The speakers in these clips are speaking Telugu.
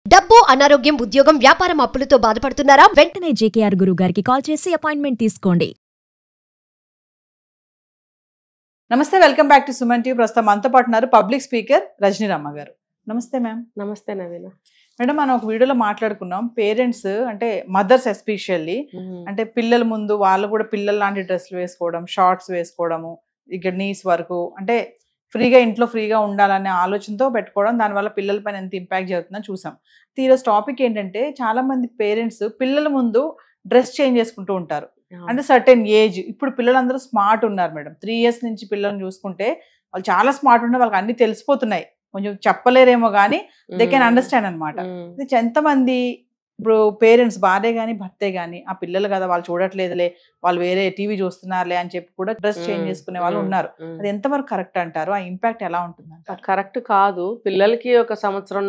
డబ్బు, అనారోగ్యం, ఉద్యోగం, వ్యాపారం అప్పులతో బాధపడుతున్నారా? వెంటనే జేకేఆర్ గురువు గారికి కాల్ చేసి అపాయింట్మెంట్ తీసుకోండి. నమస్తే, welcome back to Suman TV. ప్రస్తుతం మనతో పాటు ఉన్నారు పబ్లిక్ స్పీకర్ రజనీరామ గారు. నమస్తే మ్యామ్. నమస్తే నవీన మేడం, మనం ఒక వీడియోలో మాట్లాడుకున్నాం, పేరెంట్స్ అంటే మదర్స్ ఎస్పెషల్లీ అంటే పిల్లల ముందు వాళ్ళు కూడా పిల్లల లాంటి డ్రెస్సులు వేసుకోవడం, షార్ట్స్ వేసుకోవడము, ఇక్కడ నీస్ వరకు అంటే ఫ్రీగా ఇంట్లో ఫ్రీగా ఉండాలనే ఆలోచనతో పెట్టుకోవడం, దానివల్ల పిల్లల పైన ఎంత ఇంపాక్ట్ జరుగుతుందో చూసాం. ఈరోజు టాపిక్ ఏంటంటే చాలా మంది పేరెంట్స్ పిల్లల ముందు డ్రెస్ చేంజ్ చేసుకుంటూ ఉంటారు. అంటే సర్టెన్ ఏజ్, ఇప్పుడు పిల్లలందరూ స్మార్ట్ ఉన్నారు మేడం. 3 years నుంచి పిల్లల్ని చూసుకుంటే వాళ్ళు చాలా స్మార్ట్ ఉన్నారు, వాళ్ళకి అన్ని తెలిసిపోతున్నాయి. కొంచెం చెప్పలేరేమో కానీ దే కెన్ అండర్స్టాండ్ అనమాట. ఎంతమంది ఇప్పుడు పేరెంట్స్, భార్య కానీ భర్తే కానీ ఆ పిల్లలు కదా వాళ్ళు చూడట్లేదులే, వాళ్ళు వేరే టీవీ చూస్తున్నారులే అని చెప్పి కూడా డ్రెస్ చేంజ్ చేసుకునే వాళ్ళు ఉన్నారు. అది ఎంతవరకు కరెక్ట్ అంటారు? ఆ ఇంపాక్ట్ ఎలా ఉంటుంది? కరెక్ట్ కాదు. పిల్లలకి 1.5 సంవత్సరం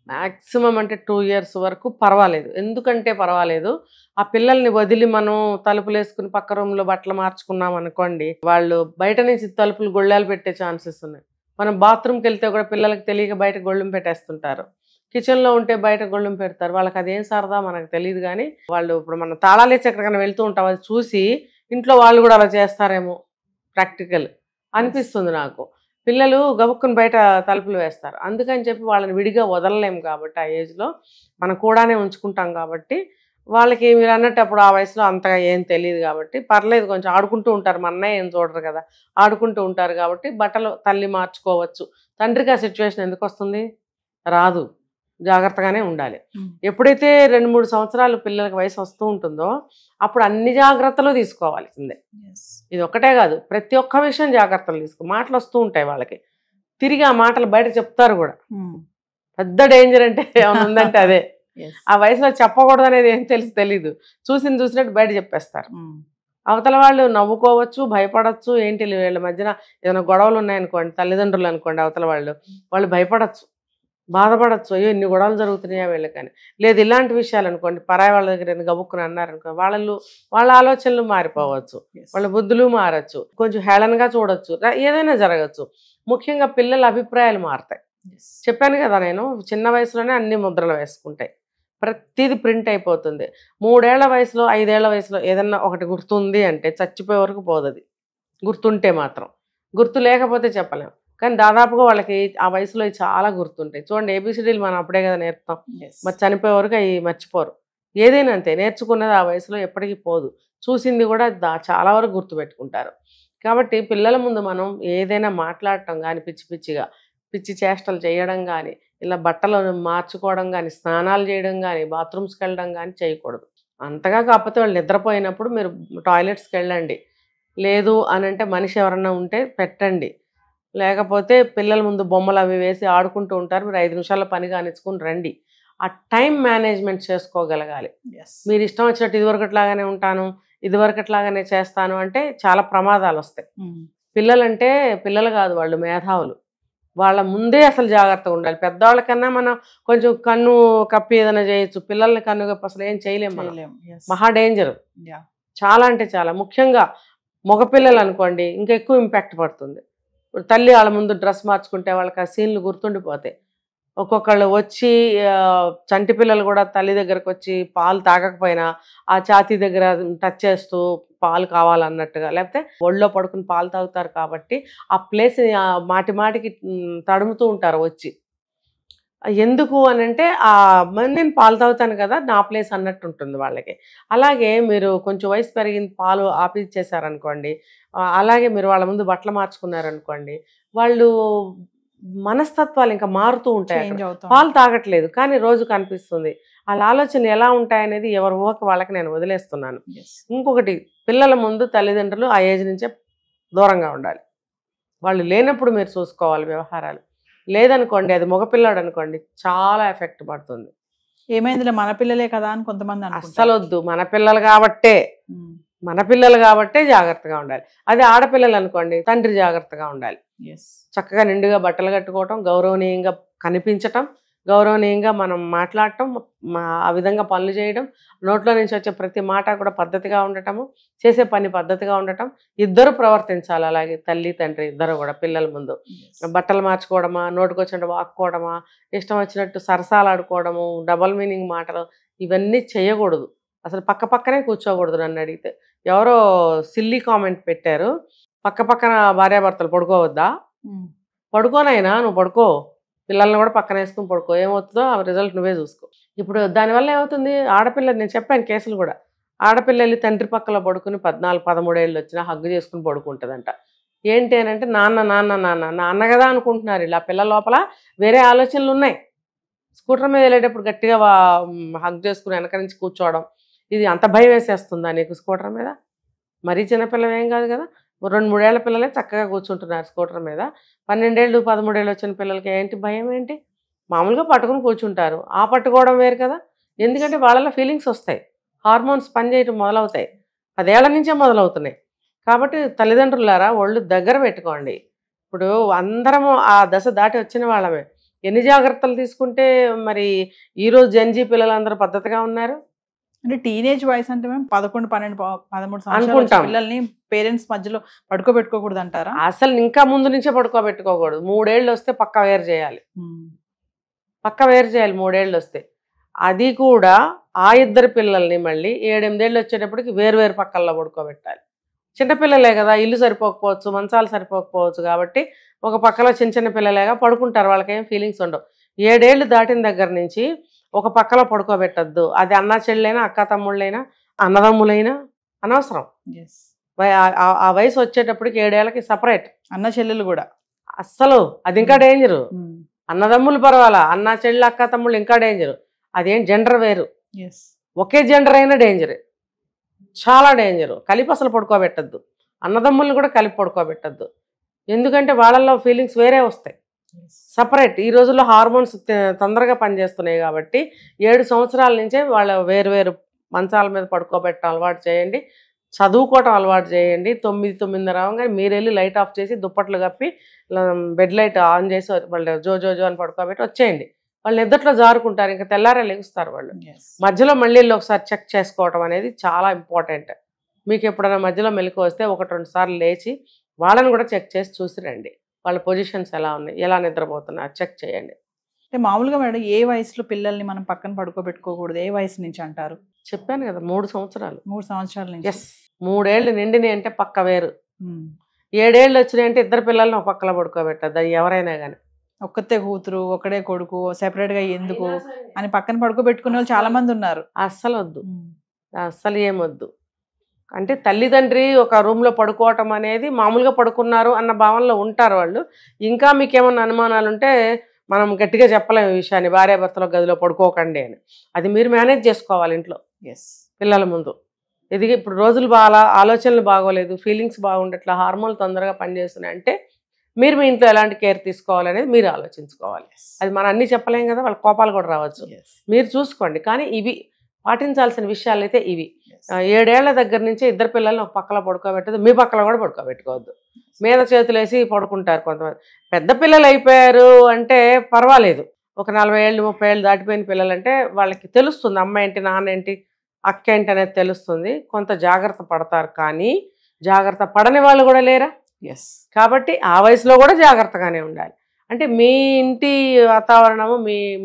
మాక్సిమం అంటే 2 years వరకు పర్వాలేదు. ఎందుకంటే పర్వాలేదు, ఆ పిల్లల్ని వదిలి మనం తలుపులు వేసుకుని పక్క రూమ్లో బట్టలు మార్చుకున్నాం అనుకోండి, వాళ్ళు బయట నుంచి తలుపులు గొళ్ళాలు పెట్టే ఛాన్సెస్ ఉన్నాయి. మనం బాత్రూమ్కి వెళ్తే కూడా పిల్లలకి తెలియక బయట గొళ్ళెం పెట్టేస్తుంటారు. కిచెన్లో ఉంటే బయట గొళ్ళెం పెడతారు. వాళ్ళకి అదేం సరదా మనకు తెలియదు. కానీ వాళ్ళు ఇప్పుడు మనం తాళాలేసి ఎక్కడికైనా వెళ్తూ ఉంటాం, అది చూసి ఇంట్లో వాళ్ళు కూడా అలా చేస్తారేమో ప్రాక్టికల్ అనిపిస్తుంది నాకు. పిల్లలు గబుక్కుని బయట తలుపులు వేస్తారు. అందుకని చెప్పి వాళ్ళని విడిగా వదలలేము కాబట్టి ఆ ఏజ్లో మనం కూడానే ఉంచుకుంటాం కాబట్టి వాళ్ళకి మీరు అన్నట్టు అప్పుడు ఆ వయసులో అంతగా ఏం తెలియదు కాబట్టి పర్లేదు, కొంచెం ఆడుకుంటూ ఉంటారు. మా అన్నయ్య ఏం చూడరు కదా, ఆడుకుంటూ ఉంటారు కాబట్టి బట్టలు తల్లి మార్చుకోవచ్చు. తండ్రికి ఆ సిచ్యువేషన్ ఎందుకు వస్తుంది? రాదు. జాగ్రత్తగానే ఉండాలి. ఎప్పుడైతే 2-3 సంవత్సరాలు పిల్లలకి వయసు వస్తూ ఉంటుందో అప్పుడు అన్ని జాగ్రత్తలు తీసుకోవాల్సిందే. ఇది ఒక్కటే కాదు, ప్రతి ఒక్క విషయం జాగ్రత్తలు మాటలు వస్తూ ఉంటాయి వాళ్ళకి, తిరిగి ఆ మాటలు బయట చెప్తారు కూడా. పెద్ద డేంజర్ అంటే ఏమైనా ఉందంటే అదే. ఆ వయసులో చెప్పకూడదు అనేది ఏం తెలీదు, చూసినట్టు బయట చెప్పేస్తారు. అవతల వాళ్ళు నవ్వుకోవచ్చు, భయపడచ్చు. ఏంటి వీళ్ళ మధ్యన ఏదైనా గొడవలు ఉన్నాయనుకోండి, తల్లిదండ్రులు అనుకోండి, అవతల వాళ్ళు భయపడచ్చు, బాధపడచ్చు. అయ్యో ఇన్ని గొడవలు జరుగుతున్నాయా వీళ్ళకని. లేదు ఇలాంటి విషయాలు అనుకోండి, పరాయి వాళ్ళ దగ్గర గబుక్కుని అన్నారనుకో, వాళ్ళ ఆలోచనలు మారిపోవచ్చు, వాళ్ళ బుద్ధులు మారచ్చు, కొంచెం హేళనగా చూడొచ్చు, ఏదైనా జరగచ్చు. ముఖ్యంగా పిల్లల అభిప్రాయాలు మారుతాయి. చెప్పాను కదా, నేను చిన్న వయసులోనే అన్ని ముద్రలు వేసుకుంటాయి, ప్రతిదీ ప్రింట్ అయిపోతుంది. 3 ఏళ్ల వయసులో 5 ఏళ్ల వయసులో ఏదన్నా ఒకటి గుర్తుంది అంటే చచ్చిపోయే వరకు పోదది. గుర్తుంటే మాత్రం, గుర్తు లేకపోతే చెప్పలేం. కానీ దాదాపుగా వాళ్ళకి ఆ వయసులో చాలా గుర్తుంటాయి. చూడండి, ABCDలు మనం అప్పుడే కదా నేర్పుతాం, మరి చనిపోయే వరకు అవి మర్చిపోరు. ఏదైనా అంతే, నేర్చుకున్నది ఆ వయసులో ఎప్పటికీ పోదు, చూసింది కూడా చాలా వరకు గుర్తుపెట్టుకుంటారు. కాబట్టి పిల్లల ముందు మనం ఏదైనా మాట్లాడటం కానీ, పిచ్చి చేష్టలు చేయడం కానీ, ఇలా బట్టలు మార్చుకోవడం కానీ, స్నానాలు చేయడం కానీ, బాత్రూమ్స్కి వెళ్ళడం కానీ చేయకూడదు. అంతగా కాకపోతే వాళ్ళు నిద్రపోయినప్పుడు మీరు టాయిలెట్స్కి వెళ్ళండి. లేదు అని అంటే మనిషి ఎవరన్నా ఉంటే పెట్టండి. లేకపోతే పిల్లల ముందు బొమ్మలు అవి వేసి ఆడుకుంటూ ఉంటారు, మీరు 5 నిమిషాల పని కానిచ్చుకుని రండి. ఆ టైం మేనేజ్మెంట్ చేసుకోగలగాలి. మీరు ఇష్టం వచ్చినట్టు ఇదివరకట్లాగానే ఉంటాను, ఇదివరకట్లాగానే చేస్తాను అంటే చాలా ప్రమాదాలు వస్తాయి. పిల్లలంటే పిల్లలు కాదు, వాళ్ళు మేధావులు. వాళ్ళ ముందే అసలు జాగ్రత్తగా ఉండాలి. పెద్దవాళ్ళకన్నా మనం కొంచెం కన్ను కప్పి ఏదైనా చేయొచ్చు, పిల్లల్ని కన్ను కప్పి అసలు ఏం చేయలేము. మహా డేంజర్, చాలా అంటే చాలా. ముఖ్యంగా మగపిల్లలు అనుకోండి ఇంకా ఎక్కువ ఇంపాక్ట్ పడుతుంది. ఇప్పుడు తల్లి వాళ్ళ ముందు డ్రెస్ మార్చుకుంటే వాళ్ళకి ఆ సీన్లు గుర్తుండిపోతాయి. ఒక్కొక్కళ్ళు వచ్చి చంటి పిల్లలు కూడా తల్లి దగ్గరకు వచ్చి పాలు తాగకపోయినా ఆ ఛాతీ దగ్గర టచ్ చేస్తూ పాలు కావాలన్నట్టుగా, లేకపోతే ఒళ్ళో పడుకుని పాలు తాగుతారు కాబట్టి ఆ ప్లేస్ని మాటికి తడుముతూ ఉంటారు వచ్చి. ఎందుకు అని అంటే నేను పాలు తాగుతాను కదా నా ప్లేస్ అన్నట్టు ఉంటుంది వాళ్ళకి. అలాగే మీరు కొంచెం వయసు పెరిగింది పాలు ఆపిచ్చేసారనుకోండి, అలాగే మీరు వాళ్ళ ముందు బట్టలు మార్చుకున్నారనుకోండి, వాళ్ళు మనస్తత్వాలు ఇంకా మారుతూ ఉంటాయి. పాలు తాగట్లేదు కానీ రోజు కనిపిస్తుంది. వాళ్ళ ఆలోచన ఎలా ఉంటాయనేది ఎవరి ఊహకి వాళ్ళకి నేను వదిలేస్తున్నాను. ఇంకొకటి, పిల్లల ముందు తల్లిదండ్రులు ఆ ఏజ్ నుంచే దూరంగా ఉండాలి. వాళ్ళు లేనప్పుడు మీరు చూసుకోవాలి వ్యవహారాలు. లేదనుకోండి, అది మగపిల్లాడు అనుకోండి, చాలా ఎఫెక్ట్ పడుతుంది. ఏమైందిలే మన పిల్లలే కదా అని కొంతమంది అస్సలు వద్దు. మన పిల్లలు కాబట్టే జాగ్రత్తగా ఉండాలి. అదే ఆడపిల్లలు అనుకోండి, తండ్రి జాగ్రత్తగా ఉండాలి. చక్కగా నిండుగా బట్టలు కట్టుకోవటం, గౌరవనీయంగా కనిపించటం, గౌరవనీయంగా మనం మాట్లాడటం, ఆ విధంగా పనులు చేయడం, నోట్లో నుంచి వచ్చే ప్రతి మాట కూడా పద్ధతిగా ఉండటము, చేసే పని పద్ధతిగా ఉండటం, ఇద్దరు ప్రవర్తించాలి అలాగే, తల్లి తండ్రి ఇద్దరు కూడా పిల్లల ముందు. బట్టలు మార్చుకోవడమా, నోటుకొచ్చినట్టు వాక్కోవడమా, ఇష్టం వచ్చినట్టు సరసాలాడుకోవడము, డబల్ మీనింగ్ మాటలు, ఇవన్నీ చేయకూడదు. అసలు పక్క పక్కనే కూర్చోకూడదు. నన్ను అడిగితే ఎవరో సిల్లీ కామెంట్ పెట్టారు, పక్క పక్కన భార్యాభర్తలు పడుకోవద్దా? పడుకోనైనా, నువ్వు పడుకో, పిల్లల్ని కూడా పక్కన వేసుకుని పడుకో, ఏమవుతుందో ఆ రిజల్ట్ నువ్వే చూసుకో. ఇప్పుడు దానివల్ల ఏమవుతుంది, ఆడపిల్ల, నేను చెప్పాను కేసులు కూడా, ఆడపిల్ల వెళ్ళి తండ్రి పక్కలో పడుకుని 14-13 ఏళ్ళు వచ్చినా హగ్గు చేసుకుని పడుకుంటుందంట. ఏంటి అని అంటే నాన్న నాన్న నాన్న నాన్న కదా అనుకుంటున్నారు. ఇలా పిల్లల లోపల వేరే ఆలోచనలు ఉన్నాయి. స్కూటర్ మీద వెళ్ళేటప్పుడు గట్టిగా హగ్ చేసుకుని వెనక నుంచి కూర్చోవడం, ఇది అంత భయం వేసేస్తుందా నీకు స్కూటర్ మీద? మరీ చిన్నపిల్లలు ఏం కాదు కదా, 2-3 ఏళ్ల పిల్లలే చక్కగా కూర్చుంటున్నారు స్కూటర్ మీద. 12 ఏళ్ళు 13 ఏళ్ళు వచ్చిన పిల్లలకి ఏంటి భయం ఏంటి? మామూలుగా పట్టుకుని కూర్చుంటారు. ఆ పట్టుకోవడం వేరు కదా, ఎందుకంటే వాళ్ళలో ఫీలింగ్స్ వస్తాయి, హార్మోన్స్ పనిచేయటం మొదలవుతాయి, 10 ఏళ్ల నుంచే మొదలవుతున్నాయి. కాబట్టి తల్లిదండ్రులారా ఒళ్ళు దగ్గర పెట్టుకోండి. ఇప్పుడు అందరము ఆ దశ దాటి వచ్చిన వాళ్ళమే. ఎన్ని జాగ్రత్తలు తీసుకుంటే మరి ఈరోజు జెన్జీ పిల్లలందరూ పద్ధతిగా ఉన్నారు. అంటే టీనేజ్ వయసు అంటే మేము 11, 12, 13 సంవత్సరాలు అనుకుంటాం. పిల్లల్ని పేరెంట్స్ మధ్యలో పడుకోబెట్టుకోకూడదు అంటారా? అసలు ఇంకా ముందు నుంచే పడుకోబెట్టుకోకూడదు. 3 ఏళ్ళు వస్తే పక్క వేరు చేయాలి, పక్క వేరు చేయాలి 3 ఏళ్ళు వస్తే. అది కూడా ఆ ఇద్దరు పిల్లల్ని మళ్ళీ 7-8 ఏళ్ళు వచ్చేటప్పటికి వేరు పక్కల్లో పడుకోబెట్టాలి. చిన్నపిల్లలే కదా, ఇల్లు సరిపోకపోవచ్చు, మంచాలు సరిపోకపోవచ్చు, కాబట్టి ఒక పక్కలో చిన్న పిల్లలేగా పడుకుంటారు, వాళ్ళకేం ఫీలింగ్స్ ఉండవు. 7 ఏళ్ళు దాటిన దగ్గర నుంచి ఒక పక్కలో పడుకోబెట్టద్దు. అది అన్న చెల్లెలైనా, అక్క తమ్ముళ్ళైనా, అన్నదమ్ములైనా అనవసరం. ఆ వయసు వచ్చేటప్పటికి 7 ఏళ్ళకి సపరేట్. అన్న చెల్లెలు కూడా అస్సలు అది ఇంకా డేంజరు. అన్నదమ్ములు పర్వాలా, అన్న చెల్లెలు అక్క తమ్ముళ్ళు ఇంకా డేంజరు. అదేం జెండర్ వేరు, ఒకే జెండర్ అయినా డేంజరే, చాలా డేంజరు. కలిపి అసలు పడుకోబెట్టద్దు, అన్నదమ్ముల్ని కూడా కలిపి పడుకోబెట్టద్దు. ఎందుకంటే వాళ్ళల్లో ఫీలింగ్స్ వేరే వస్తాయి, సపరేట్. ఈ రోజుల్లో హార్మోన్స్ తొందరగా పనిచేస్తున్నాయి కాబట్టి 7 సంవత్సరాల నుంచే వాళ్ళ వేరు మంచాల మీద పడుకోబెట్టడం అలవాటు చేయండి, చదువుకోవటం అలవాటు చేయండి. 9-9:30 అవగానే మీరు వెళ్ళి లైట్ ఆఫ్ చేసి దుప్పట్లు కప్పి బెడ్ లైట్ ఆన్ చేసి వాళ్ళు జో అని పడుకోబెట్టి వచ్చేయండి. వాళ్ళు నిద్రలో జారుకుంటారు, ఇంకా తెల్లారే లెగుస్తారు వాళ్ళు. మధ్యలో మళ్ళీ ఒకసారి చెక్ చేసుకోవటం అనేది చాలా ఇంపార్టెంట్. మీకు ఎప్పుడైనా మధ్యలో మెలకు వస్తే 1-2 సార్లు లేచి వాళ్ళని కూడా చెక్ చేసి చూసి రండి, వాళ్ళ పొజిషన్స్ ఎలా ఉన్నాయి, ఎలా నిద్రపోతున్నారు చెక్ చేయండి. అంటే మామూలుగా మేడం ఏ వయసులో పిల్లల్ని మనం పక్కన పడుకోబెట్టుకోకూడదు, ఏ వయసు నుంచి అంటారు? చెప్పాను కదా 3 సంవత్సరాలు. 3 సంవత్సరాల నుంచి. 3 ఏళ్ళు నిండినాయి అంటే పక్క వేరు. 7 ఏళ్ళు వచ్చినాయి అంటే ఇద్దరు పిల్లల్ని ఒక పక్కలో పడుకోబెట్టద్దు, అది ఎవరైనా కానీ. ఒక్కతే కూతురు ఒకడే కొడుకు సెపరేట్ గా ఎందుకు అని పక్కన పడుకోబెట్టుకునే వాళ్ళు చాలా మంది ఉన్నారు. అస్సలు వద్దు, అస్సలు ఏమొద్దు. అంటే తల్లిదండ్రి ఒక రూమ్లో పడుకోవటం అనేది మామూలుగా పడుకున్నారు అన్న భావనలో ఉంటారు వాళ్ళు. ఇంకా మీకేమన్నా అనుమానాలు ఉంటే మనం గట్టిగా చెప్పలేము ఈ విషయాన్ని, భార్యాభర్తల గదిలో పడుకోకండి అని. అది మీరు మేనేజ్ చేసుకోవాలి ఇంట్లో పిల్లల ముందు. ఎదిగి ఇప్పుడు రోజులు బాగా, ఆలోచనలు బాగోలేదు, ఫీలింగ్స్ బాగుండట్లా, హార్మోన్లు తొందరగా పనిచేస్తున్నాయి అంటే మీరు మీ ఇంట్లో ఎలాంటి కేర్ తీసుకోవాలనేది మీరు ఆలోచించుకోవాలి. అది మనం అన్నీ చెప్పలేం కదా, వాళ్ళ కోపాలు కూడా రావచ్చు, మీరు చూసుకోండి. కానీ ఇవి పాటించాల్సిన విషయాలు అయితే ఇవి. 7 ఏళ్ల దగ్గర నుంచి ఇద్దరు పిల్లల్ని ఒక పక్కలో పడుకోబెట్టదు, మీ పక్కలో కూడా పడుకోబెట్టుకోవద్దు. మీద చేతులు వేసి పడుకుంటారు కొంతమంది. పెద్ద పిల్లలు అయిపోయారు అంటే పర్వాలేదు, ఒక 40 ఏళ్ళు 30 ఏళ్ళు దాటిపోయిన పిల్లలంటే వాళ్ళకి తెలుస్తుంది అమ్మ ఏంటి నాన్న ఏంటి అక్క ఏంటి అనేది తెలుస్తుంది, కొంత జాగ్రత్త పడతారు. కానీ జాగ్రత్త పడని వాళ్ళు కూడా లేరా? కాబట్టి ఆ వయసులో కూడా జాగ్రత్తగానే ఉండాలి. అంటే మీ ఇంటి వాతావరణము,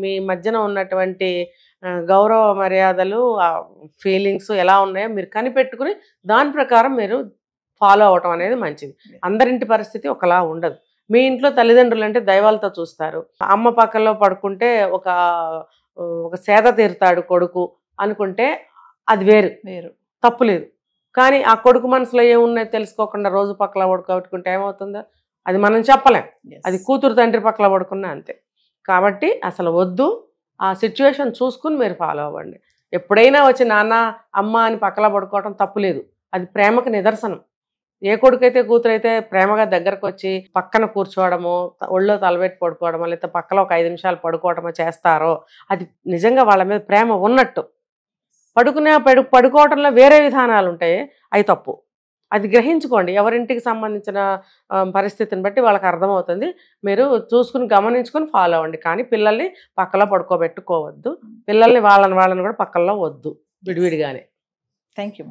మీ మధ్యన ఉన్నటువంటి గౌరవ మర్యాదలు, ఫీలింగ్స్ ఎలా ఉన్నాయో మీరు కనిపెట్టుకుని దాని ప్రకారం మీరు ఫాలో అవటం అనేది మంచిది. అందరింటి పరిస్థితి ఒకలా ఉండదు. మీ ఇంట్లో తల్లిదండ్రులు అంటే దైవాలతో చూస్తారు. అమ్మ పక్కలో పడుకుంటే ఒక సేద తీరుతాడు కొడుకు అనుకుంటే అది వేరు, తప్పులేదు. కానీ ఆ కొడుకు మనసులో ఏమున్నాయో తెలుసుకోకుండా రోజు పక్కల పడుకోబెట్టుకుంటే ఏమవుతుందో అది మనం చెప్పలేం. అది కూతురు తండ్రి పక్కల పడుకున్నా అంతే. కాబట్టి అసలు వద్దు, ఆ సిచ్యువేషన్ చూసుకుని మీరు ఫాలో అవ్వండి. ఎప్పుడైనా వచ్చి నాన్న అమ్మ అని పక్కల పడుకోవడం తప్పులేదు, అది ప్రేమకు నిదర్శనం. ఏ కొడుకైతే కూతురైతే ప్రేమగా దగ్గరకు వచ్చి పక్కన కూర్చోవడమో, ఒళ్ళో తలబెట్టి పడుకోవడమో, లేకపోతే పక్కలో ఒక 5 నిమిషాలు పడుకోవడమో చేస్తారో అది నిజంగా వాళ్ళ మీద ప్రేమ ఉన్నట్టు. పడుకోవటంలో వేరే విధానాలు ఉంటాయి, అవి తప్పు. అది గ్రహించుకోండి. ఎవరింటికి సంబంధించిన పరిస్థితిని బట్టి వాళ్ళకి అర్థమవుతుంది. మీరు చూసుకుని గమనించుకొని ఫాలో అవ్వండి. కానీ పిల్లల్ని పక్కలో పడుకోబెట్టుకోవద్దు. పిల్లల్ని వాళ్ళని కూడా పక్కల్లో వద్దు విడివిడిగానే. Thank you.